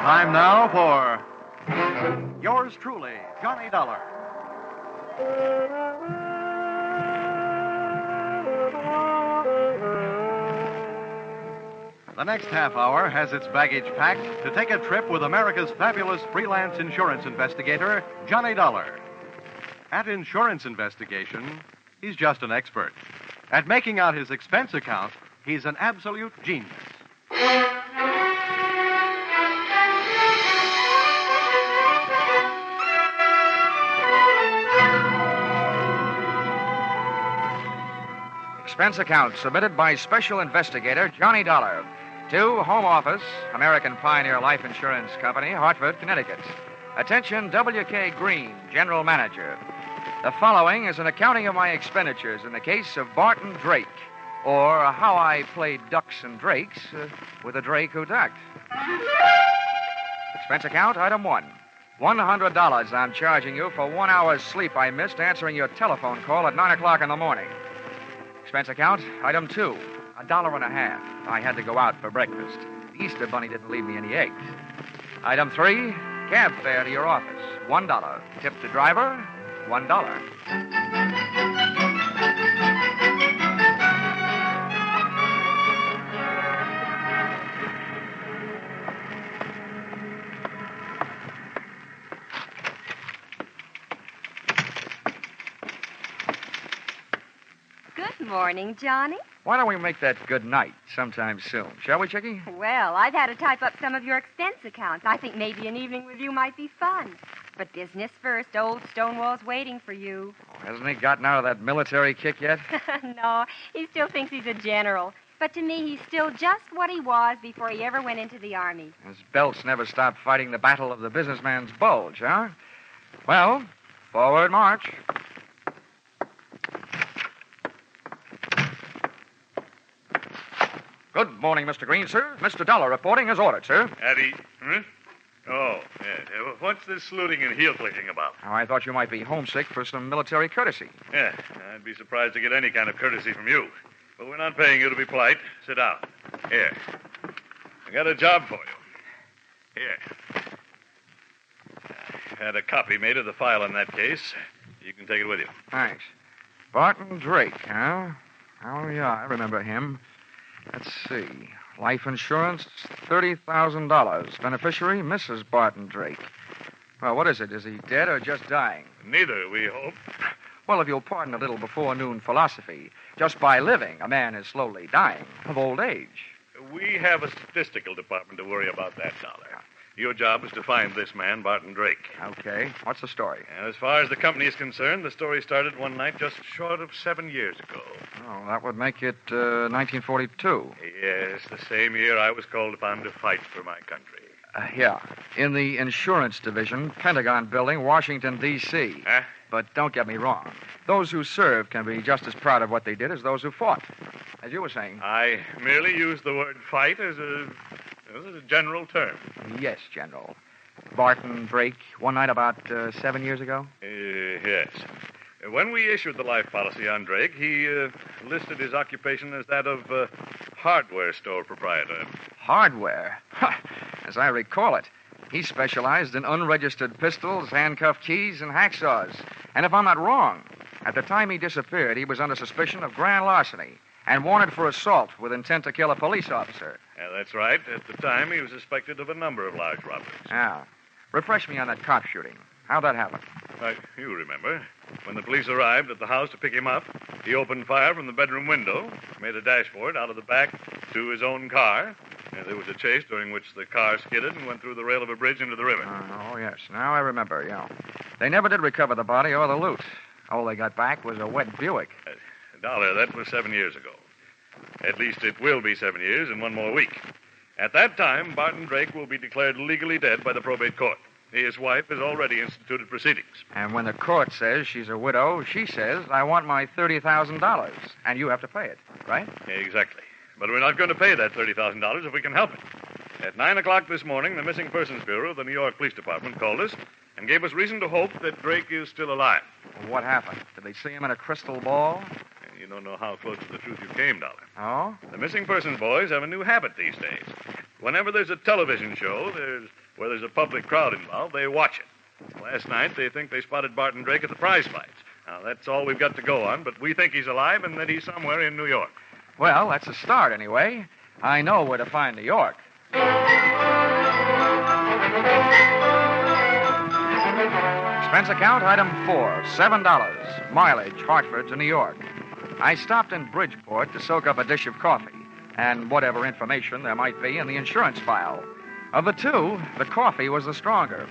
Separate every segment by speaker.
Speaker 1: Time now for yours truly, Johnny Dollar. The next half hour has its baggage packed to take a trip with America's fabulous freelance insurance investigator, Johnny Dollar. At insurance investigation, he's just an expert. At making out his expense account, he's an absolute genius.
Speaker 2: Expense account submitted by Special Investigator Johnny Dollar to Home Office, American Pioneer Life Insurance Company, Hartford, Connecticut. Attention, W.K. Green, General Manager. The following is an accounting of my expenditures in the case of Barton Drake, or how I played ducks and drakes with a drake who ducked. Expense account, item 1. $100 I'm charging you for 1 hour's sleep I missed answering your telephone call at 9 o'clock in the morning. Expense account, item 2. $1.50. I had to go out for breakfast. The Easter Bunny didn't leave me any eggs. Item 3, cab fare to your office, $1. Tip to driver, $1.
Speaker 3: Good morning, Johnny.
Speaker 2: Why don't we make that good night sometime soon? Shall we, Chickie?
Speaker 3: Well, I've had to type up some of your expense accounts. I think maybe an evening with you might be fun. But business first. Old Stonewall's waiting for you.
Speaker 2: Oh, hasn't he gotten out of that military kick yet?
Speaker 3: No, he still thinks he's a general. But to me, he's still just what he was before he ever went into the Army.
Speaker 2: His belts never stopped fighting the battle of the businessman's bulge, huh? Well, forward march. Good morning, Mr. Green, sir. Mr. Dollar reporting as ordered, sir.
Speaker 4: Eddie, huh? Oh, yeah. What's this saluting and heel-clicking about?
Speaker 2: Oh, I thought you might be homesick for some military courtesy.
Speaker 4: Yeah, I'd be surprised to get any kind of courtesy from you. But we're not paying you to be polite. Sit down. Here. I got a job for you. Here. I had a copy made of the file in that case. You can take it with you.
Speaker 2: Thanks. Barton Drake, huh? Oh, yeah, I remember him. Let's see. Life insurance, $30,000. Beneficiary, Mrs. Barton Drake. Well, what is it? Is he dead or just dying?
Speaker 4: Neither, we hope.
Speaker 2: Well, if you'll pardon a little before-noon philosophy, just by living, a man is slowly dying of old age.
Speaker 4: We have a statistical department to worry about that, Dollar. Your job is to find this man, Barton Drake.
Speaker 2: Okay. What's the story?
Speaker 4: And as far as the company is concerned, the story started one night just short of 7 years ago.
Speaker 2: Oh, that would make it 1942.
Speaker 4: Yes, the same year I was called upon to fight for my country.
Speaker 2: Yeah. In the insurance division, Pentagon Building, Washington, D.C.
Speaker 4: Huh?
Speaker 2: But don't get me wrong. Those who served can be just as proud of what they did as those who fought. As you were saying.
Speaker 4: I merely used the word fight as a general term.
Speaker 2: Yes, General. Barton Drake, one night about 7 years ago?
Speaker 4: Yes. When we issued the life policy on Drake, he listed his occupation as that of hardware store proprietor.
Speaker 2: Hardware? As I recall it, he specialized in unregistered pistols, handcuff keys, and hacksaws. And if I'm not wrong, at the time he disappeared, he was under suspicion of grand larceny and wanted for assault with intent to kill a police officer.
Speaker 4: Yeah, that's right. At the time, he was suspected of a number of large robberies.
Speaker 2: Yeah. Refresh me on that cop shooting. How'd that happen?
Speaker 4: You remember. When the police arrived at the house to pick him up, he opened fire from the bedroom window, made a dash for it out of the back to his own car. There was a chase during which the car skidded and went through the rail of a bridge into the river.
Speaker 2: Oh, yes. Now I remember, yeah. They never did recover the body or the loot. All they got back was a wet Buick.
Speaker 4: Dollar, that was 7 years ago. At least it will be 7 years in 1 more week. At that time, Barton Drake will be declared legally dead by the probate court. His wife has already instituted proceedings.
Speaker 2: And when the court says she's a widow, she says, I want my $30,000, and you have to pay it, right?
Speaker 4: Exactly. But we're not going to pay that $30,000 if we can help it. At 9 o'clock this morning, the Missing Persons Bureau of the New York Police Department called us and gave us reason to hope that Drake is still alive.
Speaker 2: What happened? Did they see him in a crystal ball?
Speaker 4: You don't know how close to the truth you came, Dollar.
Speaker 2: Oh?
Speaker 4: The Missing Persons boys have a new habit these days. Whenever there's a television show, where there's a public crowd involved, they watch it. Last night, they think they spotted Barton Drake at the prize fights. Now, that's all we've got to go on, but we think he's alive and that he's somewhere in New York.
Speaker 2: Well, that's a start anyway. I know where to find New York. Expense account item 4, $7. Mileage, Hartford to New York. I stopped in Bridgeport to soak up a dish of coffee and whatever information there might be in the insurance file. Of the two, the coffee was the stronger.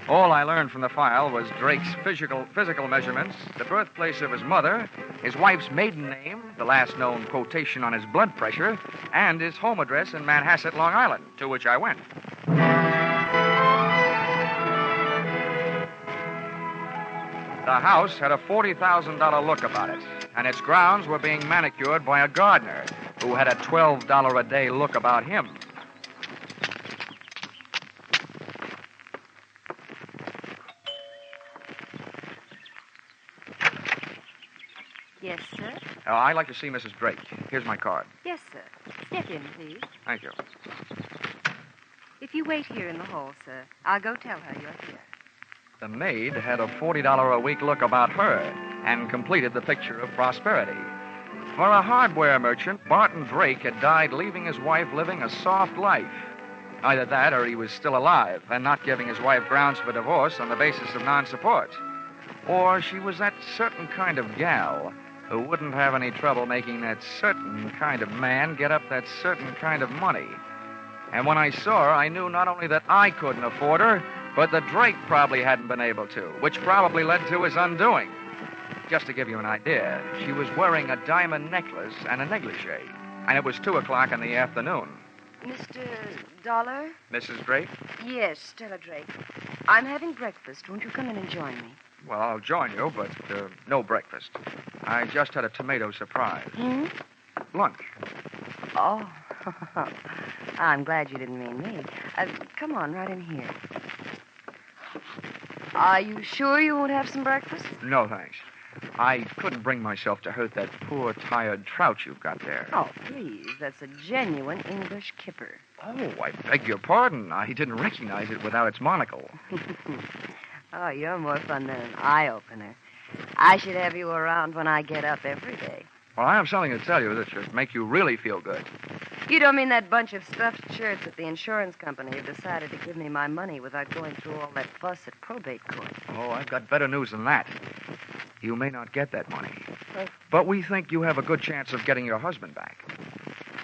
Speaker 2: All I learned from the file was Drake's physical measurements, the birthplace of his mother, his wife's maiden name, the last known quotation on his blood pressure, and his home address in Manhasset, Long Island, to which I went. The house had a $40,000 look about it, and its grounds were being manicured by a gardener who had a $12 a day look about him.
Speaker 3: Yes, sir?
Speaker 2: I'd like to see Mrs. Drake. Here's my card.
Speaker 3: Yes, sir. Step in, please.
Speaker 2: Thank you.
Speaker 3: If you wait here in the hall, sir, I'll go tell her you're here.
Speaker 2: The maid had a $40 a week look about her and completed the picture of prosperity. For a hardware merchant, Barton Drake had died leaving his wife living a soft life. Either that or he was still alive and not giving his wife grounds for divorce on the basis of non-support. Or she was that certain kind of gal who wouldn't have any trouble making that certain kind of man get up that certain kind of money. And when I saw her, I knew not only that I couldn't afford her, but that Drake probably hadn't been able to, which probably led to his undoing. Just to give you an idea, she was wearing a diamond necklace and a negligee, and it was 2 o'clock in the afternoon.
Speaker 5: Mr. Dollar?
Speaker 2: Mrs. Drake?
Speaker 5: Yes, Stella Drake. I'm having breakfast. Won't you come in and join me?
Speaker 2: Well, I'll join you, but no breakfast. I just had a tomato surprise. Lunch.
Speaker 5: Oh, I'm glad you didn't mean me. Come on, right in here. Are you sure you won't have some breakfast?
Speaker 2: No, thanks. I couldn't bring myself to hurt that poor, tired trout you've got there.
Speaker 5: Oh, please. That's a genuine English kipper.
Speaker 2: Oh, I beg your pardon. I didn't recognize it without its monocle.
Speaker 5: Oh, you're more fun than an eye-opener. I should have you around when I get up every day.
Speaker 2: Well, I have something to tell you that should make you really feel good.
Speaker 5: You don't mean that bunch of stuffed shirts at the insurance company have decided to give me my money without going through all that fuss at probate court?
Speaker 2: Oh, I've got better news than that. You may not get that money. But we think you have a good chance of getting your husband back.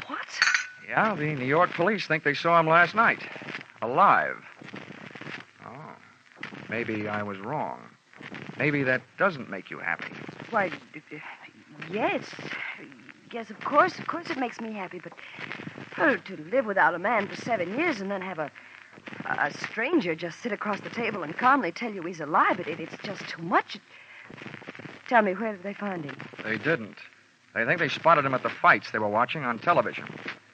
Speaker 5: What?
Speaker 2: Yeah, the New York police think they saw him last night. Alive. Oh. Maybe I was wrong. Maybe that doesn't make you happy.
Speaker 5: Why, yes. Yes, of course it makes me happy, but to live without a man for 7 years and then have a stranger just sit across the table and calmly tell you he's alive, it's just too much. Tell me, where did they find him?
Speaker 2: They didn't. They think they spotted him at the fights they were watching on television.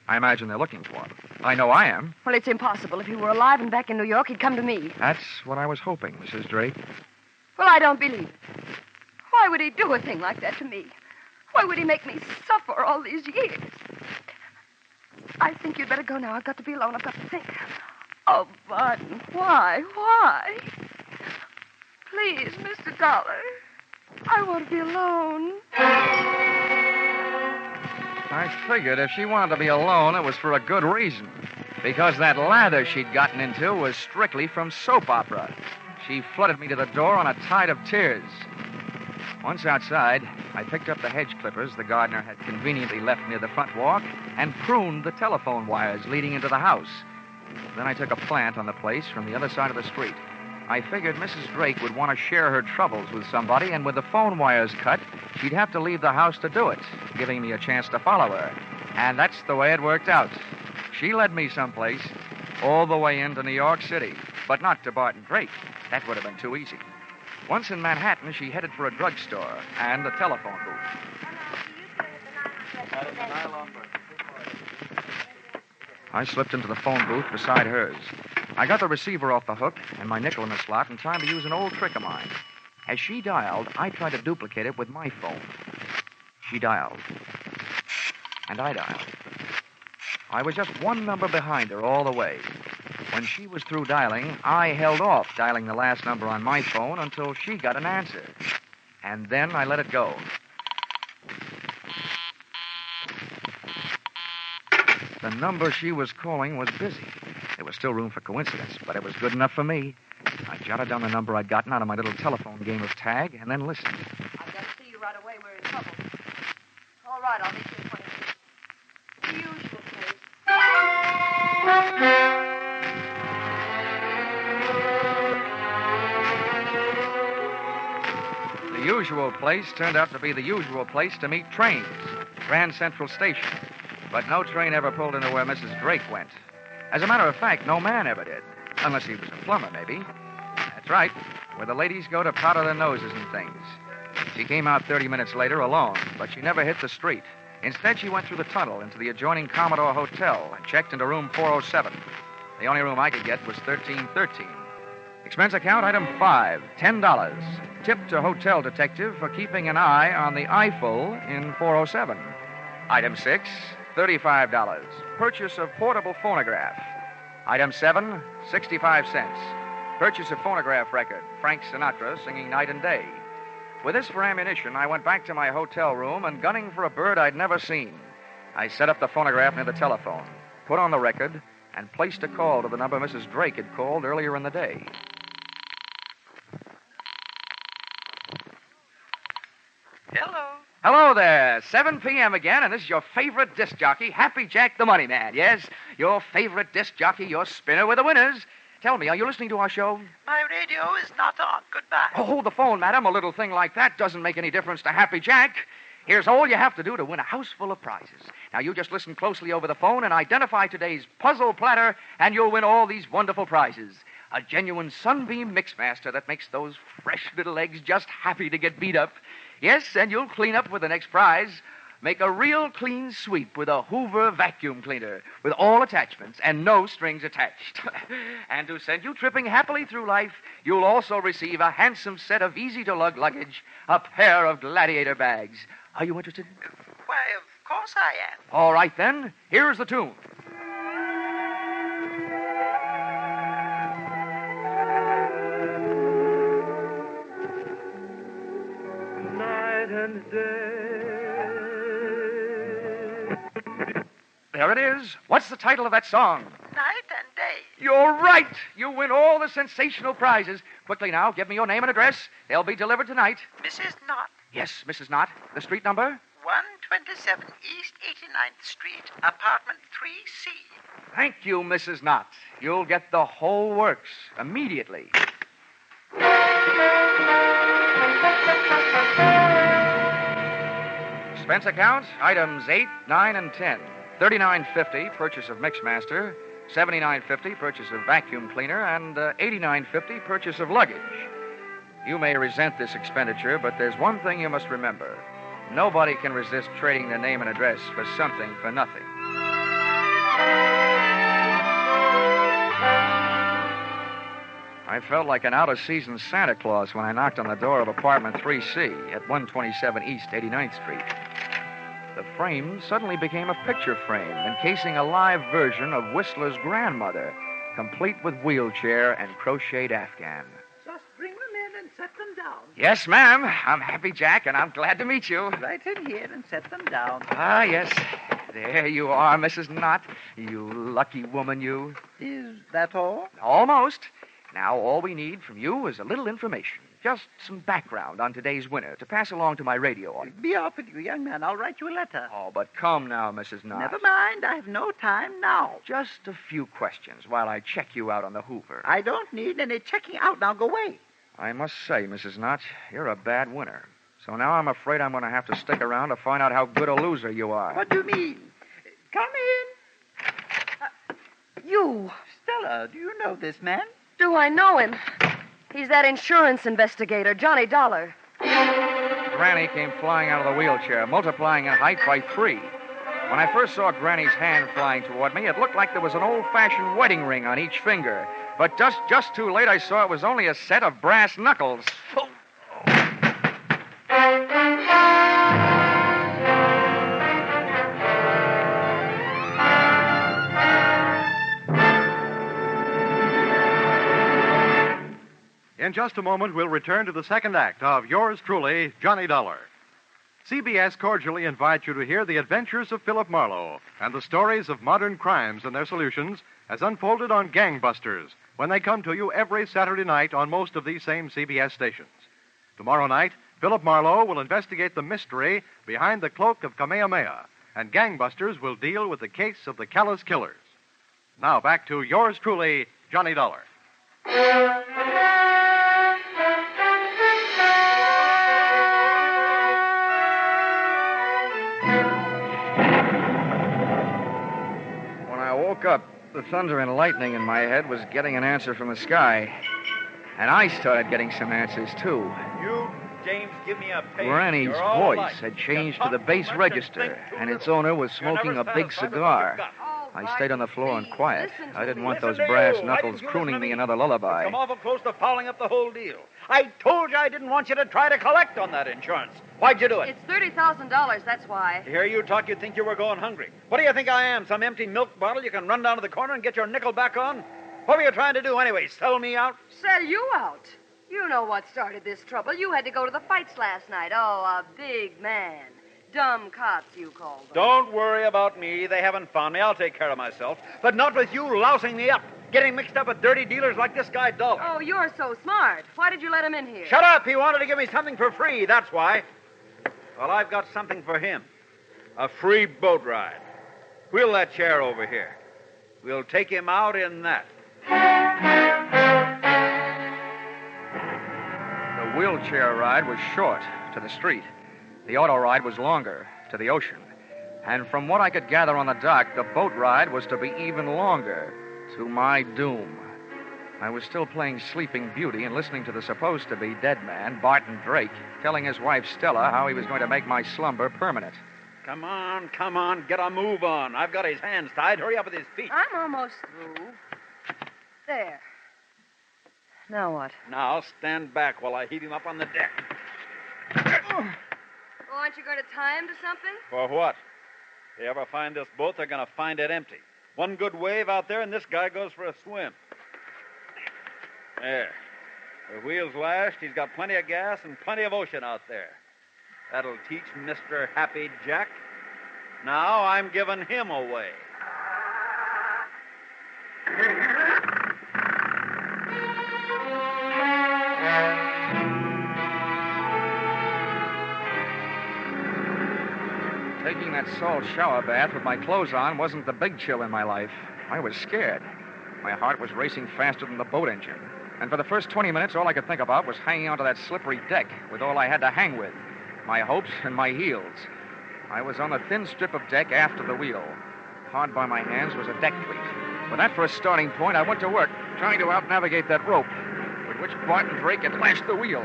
Speaker 2: I imagine they're looking for him. I know I am.
Speaker 5: Well, it's impossible. If he were alive and back in New York, he'd come to me.
Speaker 2: That's what I was hoping, Mrs. Drake.
Speaker 5: Well, I don't believe it. Why would he do a thing like that to me? Why would he make me suffer all these years? I think you'd better go now. I've got to be alone. I've got to think. Oh, Barton, why? Why? Please, Mr. Dollar. I want to be alone.
Speaker 2: I figured if she wanted to be alone, it was for a good reason. Because that lather she'd gotten into was strictly from soap opera. She flooded me to the door on a tide of tears. Once outside, I picked up the hedge clippers the gardener had conveniently left near the front walk and pruned the telephone wires leading into the house. Then I took a plant on the place from the other side of the street. I figured Mrs. Drake would want to share her troubles with somebody, and with the phone wires cut, she'd have to leave the house to do it, giving me a chance to follow her. And that's the way it worked out. She led me someplace, all the way into New York City, but not to Barton Drake. That would have been too easy. Once in Manhattan, she headed for a drugstore and a telephone booth. I slipped into the phone booth beside hers. I got the receiver off the hook and my nickel in the slot in time to use an old trick of mine. As she dialed, I tried to duplicate it with my phone. She dialed. And I dialed. I was just one number behind her all the way. When she was through dialing, I held off dialing the last number on my phone until she got an answer. And then I let it go. The number she was calling was busy. There was still room for coincidence, but it was good enough for me. I jotted down the number I'd gotten out of my little telephone game of tag and then listened.
Speaker 5: I've got to see you right away. We're in trouble. All right, I'll meet you in 20 minutes. The usual place.
Speaker 2: The usual place turned out to be the usual place to meet trains, Grand Central Station. But no train ever pulled into where Mrs. Drake went. As a matter of fact, no man ever did. Unless he was a plumber, maybe. That's right, where the ladies go to powder their noses and things. She came out 30 minutes later alone, but she never hit the street. Instead, she went through the tunnel into the adjoining Commodore Hotel and checked into room 407. The only room I could get was 1313. Expense account item 5, $10. Tip to hotel detective for keeping an eye on the Eiffel in 407. Item 6, $35. Purchase of portable phonograph. Item 7, 65 cents. Purchase of phonograph record, Frank Sinatra singing night and day. With this for ammunition, I went back to my hotel room and, gunning for a bird I'd never seen, I set up the phonograph near the telephone, put on the record, and placed a call to the number Mrs. Drake had called earlier in the day.
Speaker 6: Hello.
Speaker 2: Hello there. 7 p.m. again, and this is your favorite disc jockey, Happy Jack the Money Man. Yes, your favorite disc jockey, your spinner with the winners. Tell me, are you listening to our show?
Speaker 6: My radio is not on. Goodbye.
Speaker 2: Oh, hold the phone, madam. A little thing like that doesn't make any difference to Happy Jack. Here's all you have to do to win a house full of prizes. Now, you just listen closely over the phone and identify today's puzzle platter, and you'll win all these wonderful prizes. A genuine Sunbeam Mixmaster that makes those fresh little eggs just happy to get beat up. Yes, and you'll clean up with the next prize. Make a real clean sweep with a Hoover vacuum cleaner with all attachments and no strings attached. And to send you tripping happily through life, you'll also receive a handsome set of easy-to-lug luggage, a pair of Gladiator bags. Are you interested?
Speaker 6: Why, of course I am.
Speaker 2: All right, then. Here's the tune.
Speaker 6: Night and day.
Speaker 2: There it is. What's the title of that song?
Speaker 6: Night and day.
Speaker 2: You're right. You win all the sensational prizes. Quickly now, give me your name and address. They'll be delivered tonight.
Speaker 6: Mrs. Knott,
Speaker 2: Yes, Mrs. Knott. The street number?
Speaker 6: 127 East 89th Street, apartment 3C.
Speaker 2: Thank you, Mrs. Knott. You'll get the whole works immediately. Expense account, items 8, 9, and 10. $39.50, purchase of Mixmaster. $79.50, purchase of vacuum cleaner. And $89.50, purchase of luggage. You may resent this expenditure, but there's one thing you must remember. Nobody can resist trading their name and address for something for nothing. I felt like an out-of-season Santa Claus when I knocked on the door of apartment 3C at 127 East 89th Street. The frame suddenly became a picture frame encasing a live version of Whistler's grandmother, complete with wheelchair and crocheted afghan.
Speaker 6: Just bring them in and set them down.
Speaker 2: Yes, ma'am. I'm Happy Jack, and I'm glad to meet you.
Speaker 6: Right in here and set them down.
Speaker 2: Ah, yes. There you are, Mrs. Knott. You lucky woman, you.
Speaker 6: Is that all?
Speaker 2: Almost. Now, all we need from you is a little information. Just some background on today's winner to pass along to my radio audience.
Speaker 6: Be off with you, young man. I'll write you a letter.
Speaker 2: Oh, but come now, Mrs. Knott.
Speaker 6: Never mind. I have no time now.
Speaker 2: Just a few questions while I check you out on the Hoover.
Speaker 6: I don't need any checking out. Now go away.
Speaker 2: I must say, Mrs. Knott, you're a bad winner. So now I'm afraid I'm going to have to stick around to find out how good a loser you are.
Speaker 6: What do you mean? Come in.
Speaker 5: You.
Speaker 6: Stella, do you know this man?
Speaker 5: Do I know him? He's that insurance investigator, Johnny Dollar.
Speaker 2: Granny came flying out of the wheelchair, multiplying in height by 3. When I first saw Granny's hand flying toward me, it looked like there was an old-fashioned wedding ring on each finger. But just too late, I saw it was only a set of brass knuckles.
Speaker 1: In just a moment, we'll return to the second act of yours truly, Johnny Dollar. CBS cordially invites you to hear the adventures of Philip Marlowe and the stories of modern crimes and their solutions as unfolded on Gangbusters when they come to you every Saturday night on most of these same CBS stations. Tomorrow night, Philip Marlowe will investigate the mystery behind the cloak of Kamehameha, and Gangbusters will deal with the case of the Callous Killers. Now back to yours truly, Johnny Dollar.
Speaker 2: When I woke up, the thunder and lightning in my head was getting an answer from the sky. And I started getting some answers, too.
Speaker 6: You, James, give me a page.
Speaker 2: Granny's
Speaker 6: You're all
Speaker 2: voice
Speaker 6: alike.
Speaker 2: had changed
Speaker 6: You
Speaker 2: to the
Speaker 6: talk
Speaker 2: bass
Speaker 6: too much
Speaker 2: register,
Speaker 6: and think too
Speaker 2: and its
Speaker 6: little.
Speaker 2: owner was
Speaker 6: You're
Speaker 2: smoking
Speaker 6: never
Speaker 2: a big
Speaker 6: satisfied with what
Speaker 2: cigar.
Speaker 6: you've got.
Speaker 2: I stayed on the floor and quiet.
Speaker 5: Listen to
Speaker 2: I didn't
Speaker 5: me.
Speaker 2: want those
Speaker 6: Listen to
Speaker 2: brass
Speaker 6: you. Why
Speaker 2: knuckles
Speaker 6: didn't you
Speaker 2: crooning
Speaker 6: listen to
Speaker 2: me
Speaker 6: me?
Speaker 2: another lullaby.
Speaker 6: Come awful close to fouling up the whole deal. I told you I didn't want you to try to collect on that insurance. Why'd you do it?
Speaker 5: It's $30,000, that's why.
Speaker 6: To hear you talk, you'd think you were going hungry. What do you think I am, some empty milk bottle you can run down to the corner and get your nickel back on? What were you trying to do anyway, sell me out?
Speaker 5: Sell you out? You know what started this trouble. You had to go to the fights last night. Oh, a big man. Dumb cops, you call them.
Speaker 6: Don't worry about me. They haven't found me. I'll take care of myself. But not with you lousing me up, getting mixed up with dirty dealers like this guy Dollar.
Speaker 5: Oh, you're so smart. Why did you let him in here?
Speaker 6: Shut up! He wanted to give me something for free, that's why. Well, I've got something for him. A free boat ride. Wheel that chair over here. We'll take him out in that.
Speaker 2: The wheelchair ride was short, to the street. The auto ride was longer, to the ocean. And from what I could gather on the dock, the boat ride was to be even longer, to my doom. I was still playing Sleeping Beauty and listening to the supposed-to-be dead man, Barton Drake, telling his wife Stella how he was going to make my slumber permanent.
Speaker 6: Come on, get a move on. I've got his hands tied. Hurry up with his feet.
Speaker 5: I'm almost through. There. Now what?
Speaker 6: Now stand back while I heave him up on the deck.
Speaker 5: Oh, aren't you going to tie him to something?
Speaker 6: For what? If they ever find this boat, they're going to find it empty. One good wave out there, and this guy goes for a swim. There. The wheel's lashed. He's got plenty of gas and plenty of ocean out there. That'll teach Mr. Happy Jack. Now I'm giving him away.
Speaker 2: Taking that salt shower bath with my clothes on wasn't the big chill in my life. I was scared. My heart was racing faster than the boat engine. And for the first 20 minutes, all I could think about was hanging onto that slippery deck with all I had to hang with, my hopes and my heels. I was on a thin strip of deck after the wheel. Hard by my hands was a deck cleat. With that for a starting point, I went to work, trying to out-navigate that rope, with which Barton Drake had lashed the wheel.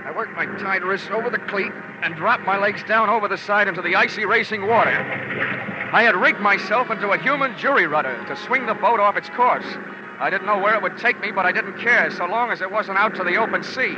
Speaker 2: I worked my tied wrists over the cleat and dropped my legs down over the side into the icy racing water. I had rigged myself into a human jury rudder to swing the boat off its course. I didn't know where it would take me, but I didn't care, so long as it wasn't out to the open sea.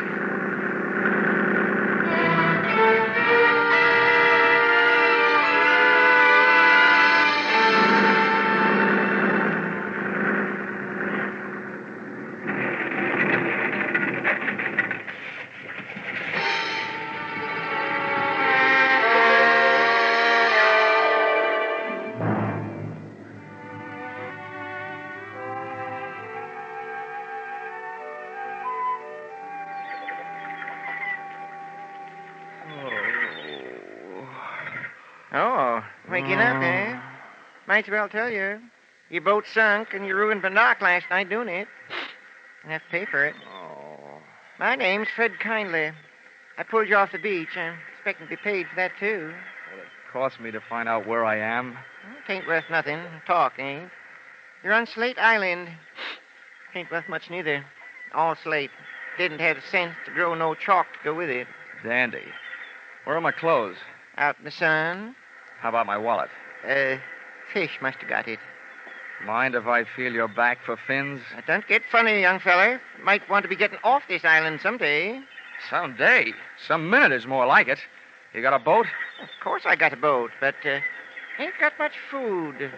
Speaker 7: Oh, waking up, eh? Might as well tell you. Your boat sunk and you ruined the dock last night doing it. I have to pay for it.
Speaker 2: Oh.
Speaker 7: My name's Fred Kindly. I pulled you off the beach. I'm expecting to be paid for that, too.
Speaker 2: Will it cost me to find out where I am?
Speaker 7: Well, it ain't worth nothing. Talk, ain't. You're on Slate Island. Ain't worth much neither. All slate. Didn't have sense to grow no chalk to go with it.
Speaker 2: Dandy. Where are my clothes?
Speaker 7: Out in the sun.
Speaker 2: How about my wallet?
Speaker 7: Fish must have got it.
Speaker 2: Mind if I feel your back for fins?
Speaker 7: Now, don't get funny, young feller. Might want to be getting off this island someday.
Speaker 2: Someday. Some minute is more like it. You got a boat?
Speaker 7: Of course I got a boat, but ain't got much food.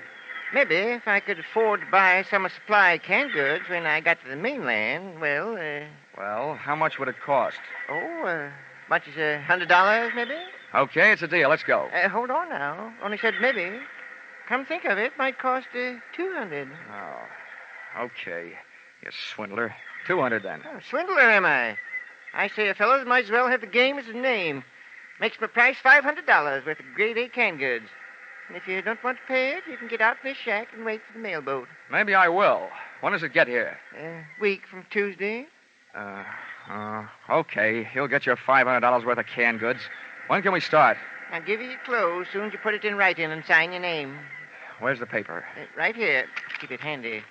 Speaker 7: Maybe if I could afford to buy some of supply canned goods when I got to the mainland, well,
Speaker 2: Well, how much would it cost?
Speaker 7: much as $100, maybe?
Speaker 2: Okay, it's a deal. Let's go.
Speaker 7: Hold on now. Only said maybe. Come think of it, might cost $200.
Speaker 2: Oh, okay. You swindler. 200 then.
Speaker 7: Oh, swindler, am I? I say a fellow might as well have the game as his name. Makes my price $500 worth of grade A canned goods. And if you don't want to pay it, you can get out in this shack and wait for the mailboat.
Speaker 2: Maybe I will. When does it get here?
Speaker 7: Week from Tuesday.
Speaker 2: Okay. He'll get your $500 worth of canned goods. When can we start?
Speaker 7: I'll give you your clothes soon as you put it in writing and sign your name.
Speaker 2: Where's the paper?
Speaker 7: Right here. Keep it handy.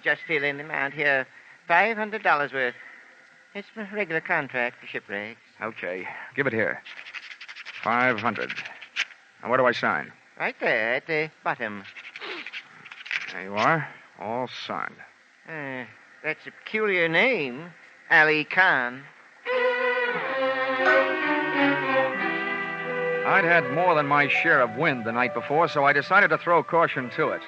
Speaker 7: Just fill in the amount here. $500 worth. It's my regular contract for shipwrecks.
Speaker 2: Okay. Give it here. 500. And where do I sign?
Speaker 7: Right there at the bottom.
Speaker 2: There you are. All signed.
Speaker 7: That's a peculiar name. Ali Khan.
Speaker 2: I'd had more than my share of wind the night before, so I decided to throw caution to it.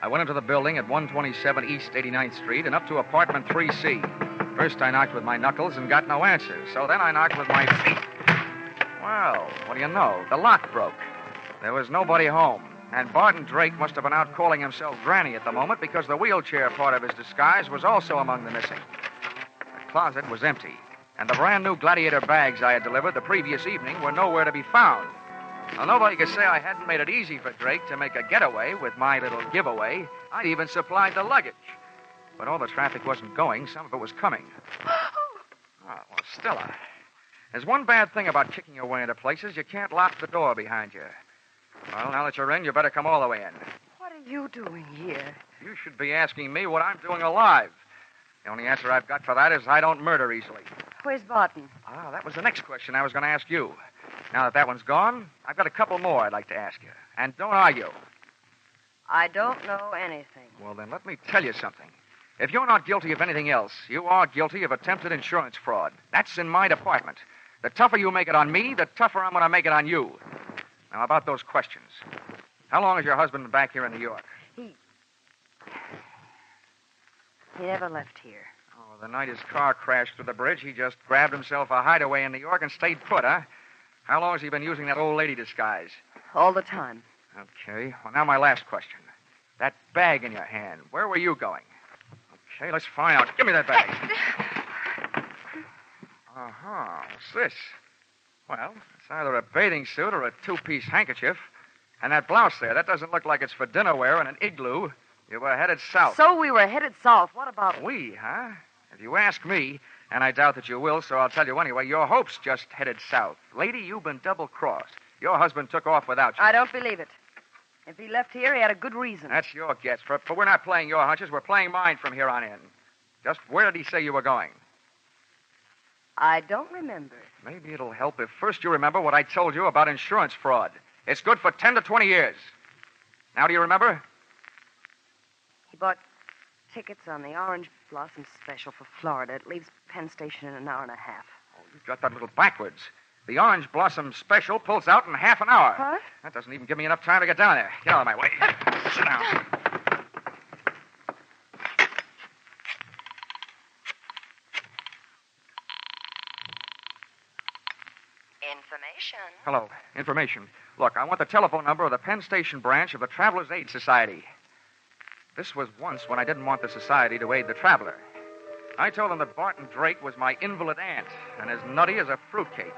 Speaker 2: I went into the building at 127 East 89th Street and up to apartment 3C. First, I knocked with my knuckles and got no answer, so then I knocked with my feet. Well, what do you know? The lock broke. There was nobody home, and Barton Drake must have been out calling himself Granny at the moment because the wheelchair part of his disguise was also among the missing. The closet was empty, and the brand-new Gladiator bags I had delivered the previous evening were nowhere to be found. Now, nobody could say I hadn't made it easy for Drake to make a getaway with my little giveaway. I'd even supplied the luggage. But all the traffic wasn't going. Some of it was coming. Well, Stella, there's one bad thing about kicking your way into places. You can't lock the door behind you. Well, now that you're in, you better come all the way in.
Speaker 5: What are you doing here?
Speaker 2: You should be asking me what I'm doing alive. The only answer I've got for that is I don't murder easily.
Speaker 5: Where's Barton?
Speaker 2: That was the next question I was going to ask you. Now that one's gone, I've got a couple more I'd like to ask you. And don't argue.
Speaker 5: I don't know anything.
Speaker 2: Well, then let me tell you something. If you're not guilty of anything else, you are guilty of attempted insurance fraud. That's in my department. The tougher you make it on me, the tougher I'm going to make it on you. Now, about those questions. How long has your husband been back here in New York?
Speaker 5: He never left here.
Speaker 2: Oh, the night his car crashed through the bridge, he just grabbed himself a hideaway in New York and stayed put, huh? How long has he been using that old lady disguise?
Speaker 5: All the time.
Speaker 2: Okay. Well, now my last question. That bag in your hand, where were you going? Okay, let's find out. Give me that bag. What's this? Well, it's either a bathing suit or a two-piece handkerchief. And that blouse there, that doesn't look like it's for dinner wear in an igloo. You were headed south.
Speaker 5: So we were headed south. What about...
Speaker 2: We, huh? If you ask me, and I doubt that you will, so I'll tell you anyway, your hopes just headed south. Lady, you've been double-crossed. Your husband took off without you.
Speaker 5: I don't believe it. If he left here, he had a good reason.
Speaker 2: That's your guess, but we're not playing your hunches. We're playing mine from here on in. Just where did he say you were going?
Speaker 5: I don't remember.
Speaker 2: Maybe it'll help if first you remember what I told you about insurance fraud. It's good for 10 to 20 years. Now, do you remember?
Speaker 5: He bought tickets on the Orange Blossom Special for Florida. It leaves Penn Station in an hour and a half.
Speaker 2: Oh, you've got that little backwards. The Orange Blossom Special pulls out in half an hour.
Speaker 5: What?
Speaker 2: That doesn't even give me enough time to get down there. Get out of my way. Sit down.
Speaker 3: Information.
Speaker 2: Hello. Information. Look, I want the telephone number of the Penn Station branch of the Travelers' Aid Society. This was once when I didn't want the society to aid the traveler. I told them that Barton Drake was my invalid aunt and as nutty as a fruitcake.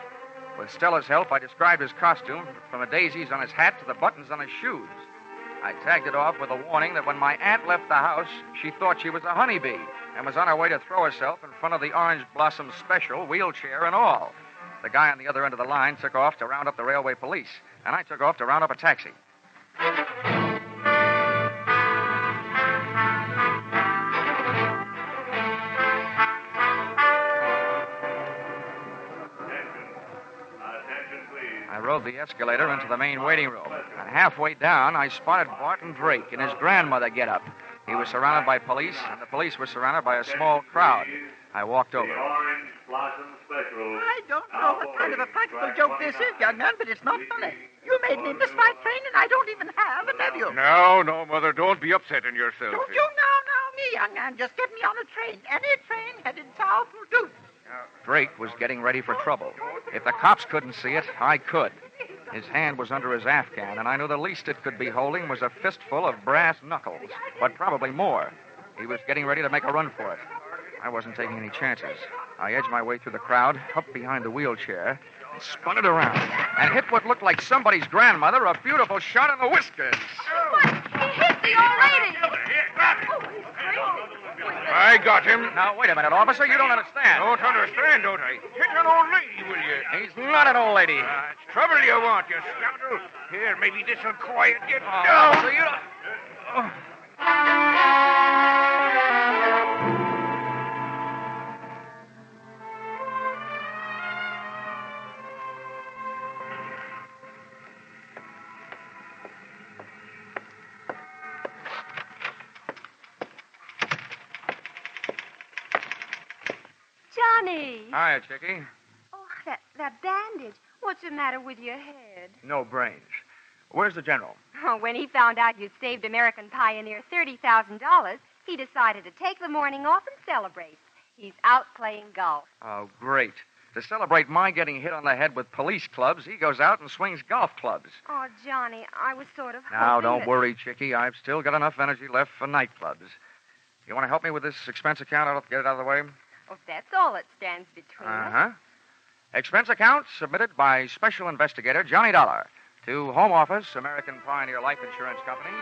Speaker 2: With Stella's help, I described his costume from the daisies on his hat to the buttons on his shoes. I tagged it off with a warning that when my aunt left the house, she thought she was a honeybee and was on her way to throw herself in front of the Orange Blossom Special, wheelchair and all. The guy on the other end of the line took off to round up the railway police, and I took off to round up a taxi. I rode the escalator into the main waiting room, and halfway down, I spotted Barton Drake in his grandmother get-up. He was surrounded by police, and the police were surrounded by a small crowd. I walked over.
Speaker 4: Orange Blossom Special.
Speaker 8: I don't know what kind of a practical joke this is, young man, but it's not funny. You made me miss my train, and I don't even have a nephew.
Speaker 9: No, Mother, don't be upsetting yourself.
Speaker 8: Don't you now, me, young man. Just get me on a train. Any train headed south will do.
Speaker 2: Drake was getting ready for trouble. If the cops couldn't see it, I could. His hand was under his Afghan, and I knew the least it could be holding was a fistful of brass knuckles, but probably more. He was getting ready to make a run for it. I wasn't taking any chances. I edged my way through the crowd, up behind the wheelchair, and spun it around, and hit what looked like somebody's grandmother a beautiful shot in the whiskers.
Speaker 5: What? He hit the old lady. Oh, he's crazy.
Speaker 9: I got him.
Speaker 2: Now, wait a minute, officer. You don't understand.
Speaker 9: Don't understand, don't I? Hit an old lady, will you?
Speaker 2: He's not an old lady.
Speaker 9: It's trouble you want, you scoundrel. Here, maybe this'll quiet you
Speaker 2: Oh,
Speaker 9: down.
Speaker 2: so you don't... Oh.
Speaker 3: Johnny!
Speaker 2: Hiya, Chickie.
Speaker 3: Oh, that bandage. What's the matter with your head?
Speaker 2: No brains. Where's the general?
Speaker 3: Oh, when he found out you'd saved American Pioneer $30,000, he decided to take the morning off and celebrate. He's out playing golf.
Speaker 2: Oh, great. To celebrate my getting hit on the head with police clubs, he goes out and swings golf clubs.
Speaker 3: Oh, Johnny, I was sort of
Speaker 2: Now,
Speaker 3: hoping
Speaker 2: don't
Speaker 3: that...
Speaker 2: worry, Chickie. I've still got enough energy left for nightclubs. You want to help me with this expense account? I'll get it out of the way.
Speaker 3: Oh, that's all that stands between us.
Speaker 2: Uh-huh. Expense account submitted by Special Investigator Johnny Dollar to Home Office, American Pioneer Life Insurance Company,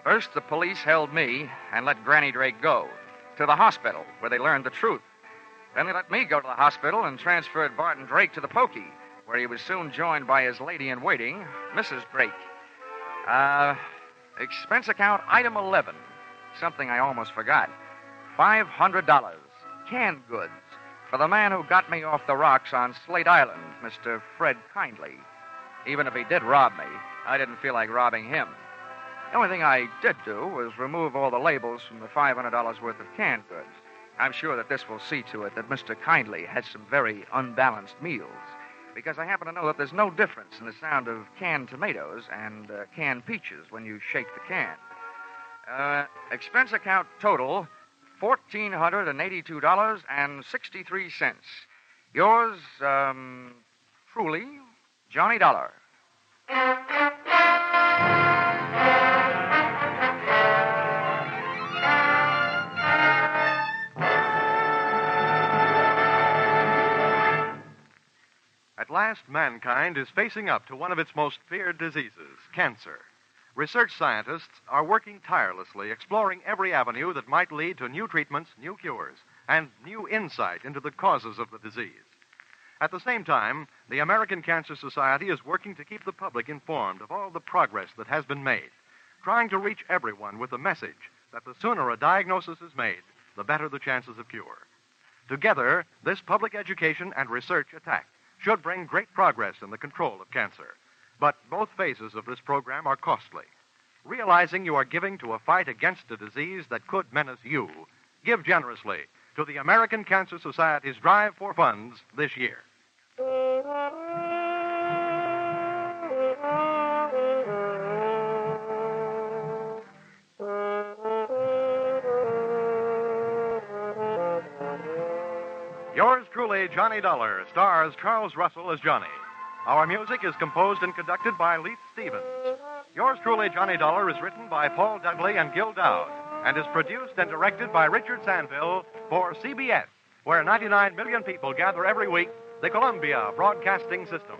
Speaker 2: First, the police held me and let Granny Drake go to the hospital, where they learned the truth. Then they let me go to the hospital and transferred Barton Drake to the pokey, where he was soon joined by his lady-in-waiting, Mrs. Drake. Expense account item 11. Something I almost forgot. $500. Canned goods. For the man who got me off the rocks on Slate Island, Mr. Fred Kindly. Even if he did rob me, I didn't feel like robbing him. The only thing I did do was remove all the labels from the $500 worth of canned goods. I'm sure that this will see to it that Mr. Kindly has some very unbalanced meals, because I happen to know that there's no difference in the sound of canned tomatoes and canned peaches when you shake the can. Expense account total, $1,482.63. Yours, truly, Johnny Dollar.
Speaker 1: At last, mankind is facing up to one of its most feared diseases, cancer. Research scientists are working tirelessly, exploring every avenue that might lead to new treatments, new cures, and new insight into the causes of the disease. At the same time, the American Cancer Society is working to keep the public informed of all the progress that has been made, trying to reach everyone with the message that the sooner a diagnosis is made, the better the chances of cure. Together, this public education and research attack should bring great progress in the control of cancer. But both phases of this program are costly. Realizing you are giving to a fight against a disease that could menace you, give generously to the American Cancer Society's drive for funds this year. Yours truly, Johnny Dollar, stars Charles Russell as Johnny. Our music is composed and conducted by Leith Stevens. Yours truly, Johnny Dollar, is written by Paul Dudley and Gil Dowd and is produced and directed by Richard Sanville for CBS, where 99 million people gather every week, the Columbia Broadcasting System.